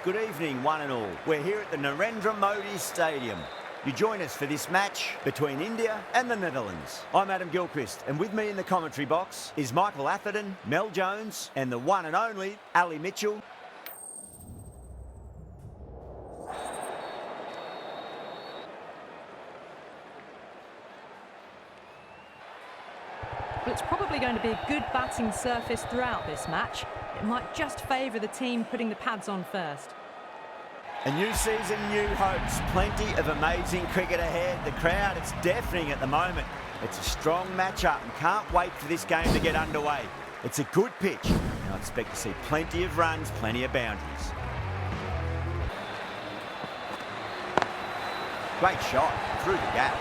Good evening, one and all. We're here at the Narendra Modi Stadium. You join us for this match between India and the Netherlands. I'm Adam Gilchrist, and with me in the commentary box is Michael Atherton, Mel Jones, and the one and only Ali Mitchell. Well, it's probably going to be a good batting surface throughout this match. It might just favour the team putting the pads on first. A new season, new hopes. Plenty of amazing cricket ahead. The crowd, it's deafening at the moment. It's a strong match-up and can't wait for this game to get underway. It's a good pitch, and I expect to see plenty of runs, plenty of boundaries. Great shot through the gap.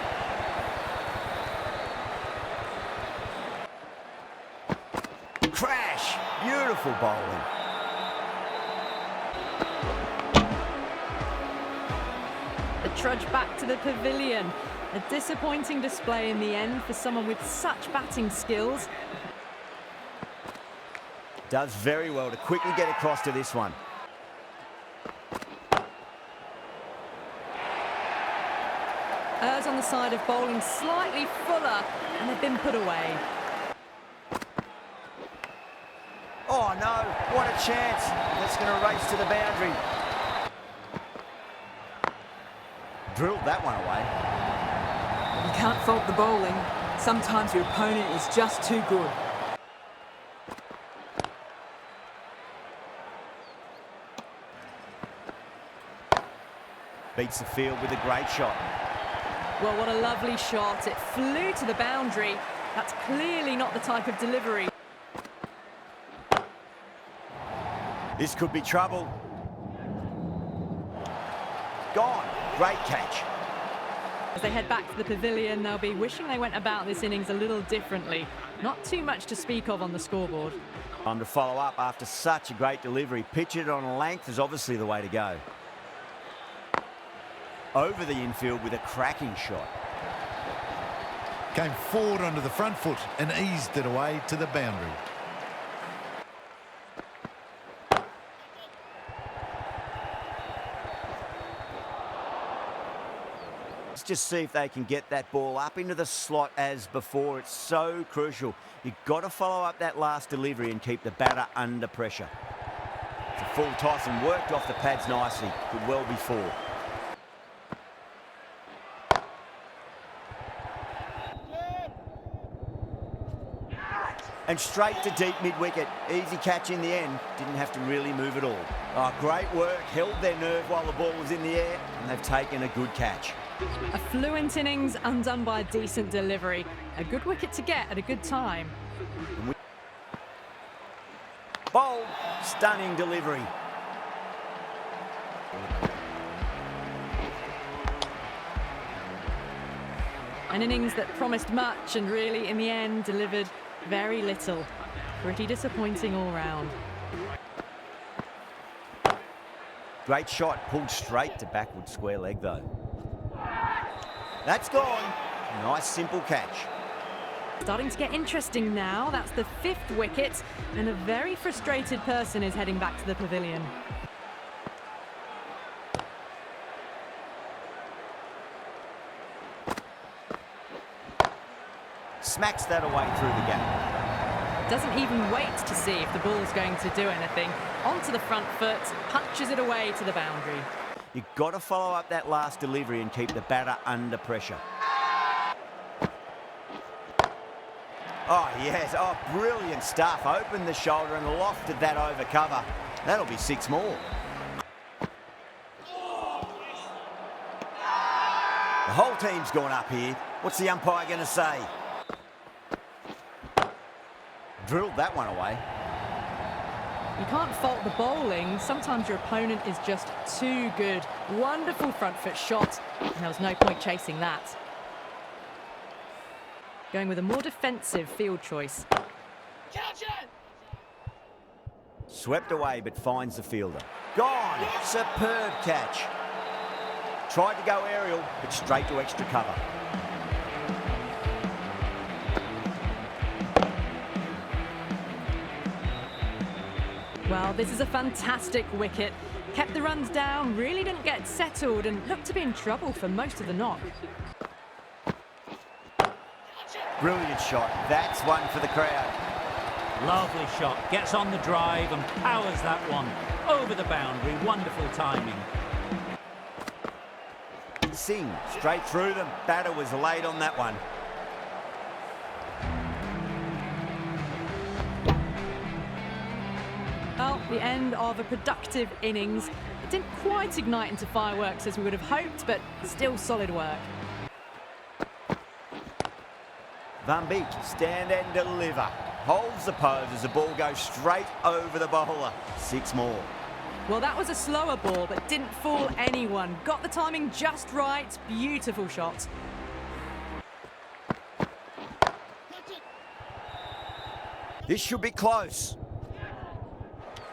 Crash! Beautiful bowling. The trudge back to the pavilion. A disappointing display in the end for someone with such batting skills. Does very well to quickly get across to this one. Errs on the side of bowling slightly fuller, and they've been put away. Oh no, what a chance. That's going to race to the boundary. Drilled that one away. You can't fault the bowling. Sometimes your opponent is just too good. Beats the field with a great shot. Well, what a lovely shot. It flew to the boundary. That's clearly not the type of delivery. This could be trouble. Gone. Great catch. As they head back to the pavilion, they'll be wishing they went about this innings a little differently. Not too much to speak of on the scoreboard. Time to follow up after such a great delivery. Pitch it on length is obviously the way to go. Over the infield with a cracking shot. Came forward onto the front foot and eased it away to the boundary. Let's just see if they can get that ball up into the slot as before. It's so crucial. You've got to follow up that last delivery and keep the batter under pressure. It's a full toss and worked off the pads nicely. Could well be four. And straight to deep mid-wicket. Easy catch in the end. Didn't have to really move at all. Oh, great work. Held their nerve while the ball was in the air, and they've taken a good catch. A fluent innings undone by a decent delivery. A good wicket to get at a good time. Bold, stunning delivery. An innings that promised much and really, in the end, delivered very little. Pretty disappointing all round. Great shot, pulled straight to backward square leg though. That's gone. Nice simple catch. Starting to get interesting now. That's the 5th wicket, and a very frustrated person is heading back to the pavilion. Smacks that away through the gap. Doesn't even wait to see if the ball's going to do anything. Onto the front foot, punches it away to the boundary. You've got to follow up that last delivery and keep the batter under pressure. Oh, yes. Oh, brilliant stuff. Opened the shoulder and lofted that over cover. That'll be 6 more. The whole team's gone up here. What's the umpire going to say? Drilled that one away. You can't fault the bowling. Sometimes your opponent is just too good. Wonderful front foot shot, and there was no point chasing that. Going with a more defensive field choice. Catch it! Swept away, but finds the fielder. Gone! Superb catch. Tried to go aerial, but straight to extra cover. Well, this is a fantastic wicket. Kept the runs down, really didn't get settled and looked to be in trouble for most of the knock. Brilliant shot. That's one for the crowd. Lovely shot. Gets on the drive and powers that one over the boundary. Wonderful timing. Singh straight through them. Batter was late on that one. Well, the end of a productive innings. It didn't quite ignite into fireworks as we would have hoped, but still solid work. Van Beek, stand and deliver. Holds the pose as the ball goes straight over the bowler. 6 more. Well, that was a slower ball, but didn't fool anyone. Got the timing just right. Beautiful shot. This should be close.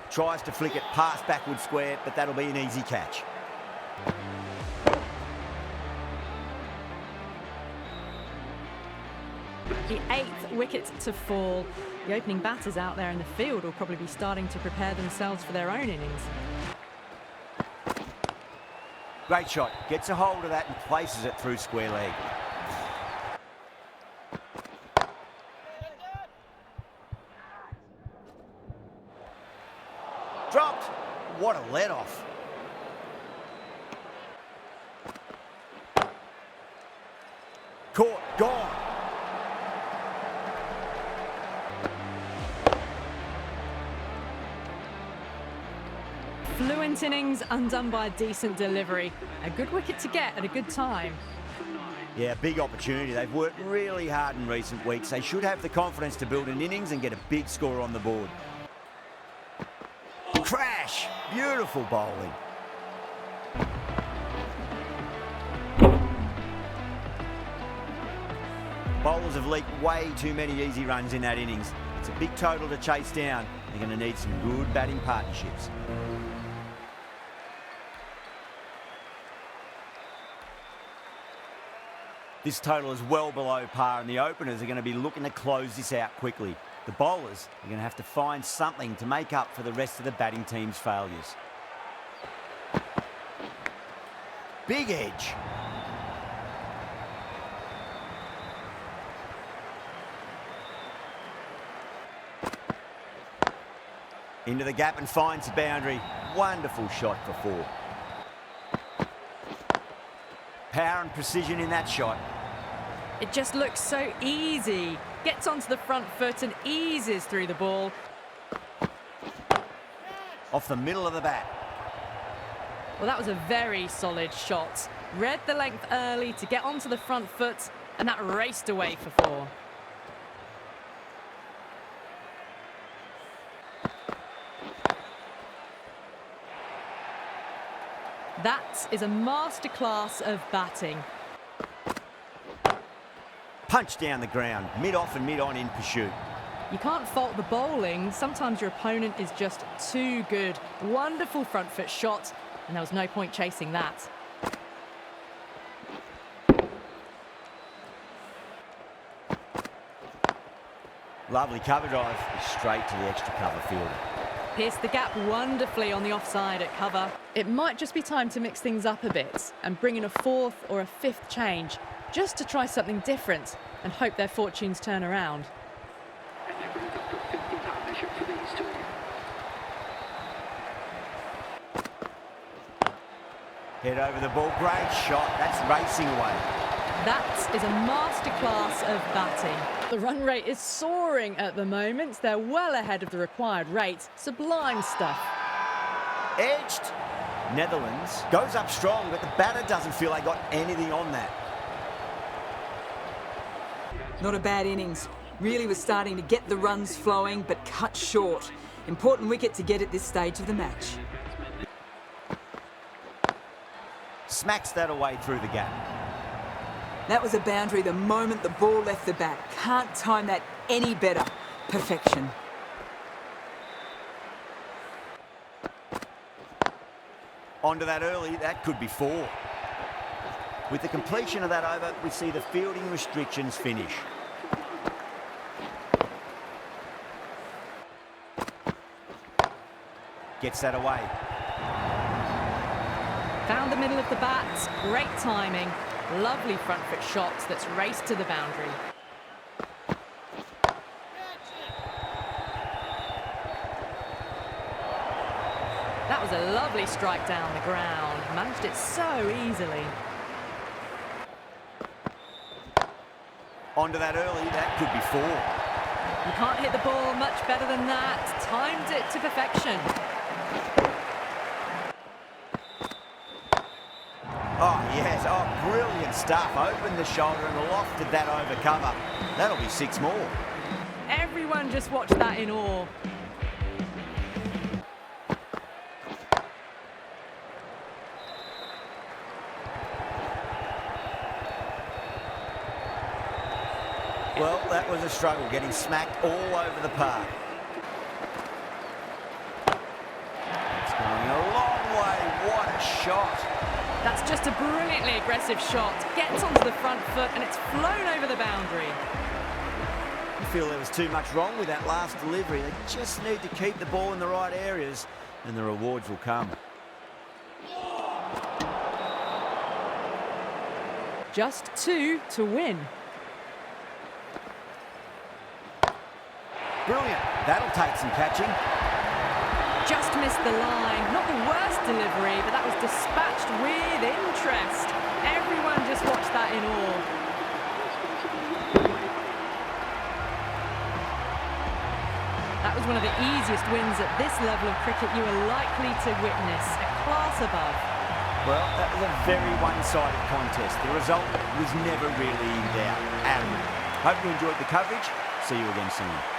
Tries to flick it past backward square, but that'll be an easy catch. The 8th wicket to fall. The opening batters out there in the field will probably be starting to prepare themselves for their own innings. Great shot. Gets a hold of that and places it through square leg. Dropped. What a let-off. Caught. Gone. Fluent innings undone by a decent delivery. A good wicket to get at a good time. Yeah, big opportunity. They've worked really hard in recent weeks. They should have the confidence to build an innings and get a big score on the board. Crash! Beautiful bowling. Bowlers have leaked way too many easy runs in that innings. It's a big total to chase down. They're going to need some good batting partnerships. This total is well below par and the openers are going to be looking to close this out quickly. The bowlers are going to have to find something to make up for the rest of the batting team's failures. Big edge. Into the gap and finds the boundary. Wonderful shot for 4. Power and precision in that shot. It just looks so easy. Gets onto the front foot and eases through the ball. Off the middle of the bat. Well, that was a very solid shot. Read the length early to get onto the front foot, and that raced away for 4. That is a masterclass of batting. Punch down the ground, mid-off and mid-on in pursuit. You can't fault the bowling. Sometimes your opponent is just too good. Wonderful front foot shot, and there was no point chasing that. Lovely cover drive, straight to the extra cover fielder. Pierced the gap wonderfully on the offside at cover. It might just be time to mix things up a bit and bring in a 4th or a 5th change, just to try something different and hope their fortunes turn around. Head over the ball, great shot, that's racing away. That is a masterclass of batting. The run rate is soaring at the moment. They're well ahead of the required rate. Sublime stuff. Edged. Netherlands goes up strong, but the batter doesn't feel they got anything on that. Not a bad innings. Really was starting to get the runs flowing, but cut short. Important wicket to get at this stage of the match. Smacks that away through the gap. That was a boundary the moment the ball left the bat. Can't time that any better. Perfection. Onto that early, that could be 4. With the completion of that over, we see the fielding restrictions finish. Gets that away. Found the middle of the bat, great timing. Lovely front foot shot that's raced to the boundary. That was a lovely strike down the ground. Managed it so easily. Onto that early, that could be 4. You can't hit the ball much better than that. Timed it to perfection. Oh, yes. Oh, brilliant stuff. Opened the shoulder and lofted that over cover. That'll be 6 more. Everyone just watched that in awe. Well, that was a struggle, getting smacked all over the park. It's going a long way. What a shot. That's just a brilliantly aggressive shot. Gets onto the front foot and it's flown over the boundary. I feel there was too much wrong with that last delivery. They just need to keep the ball in the right areas and the rewards will come. Just 2 to win. Brilliant. That'll take some catching. Just missed the line. Not the worst delivery, but that was dispatched with interest. Everyone just watched that in awe. That was one of the easiest wins at this level of cricket you are likely to witness. A class above. Well, that was a very one-sided contest. The result was never really in doubt. Hope you enjoyed the coverage. See you again soon.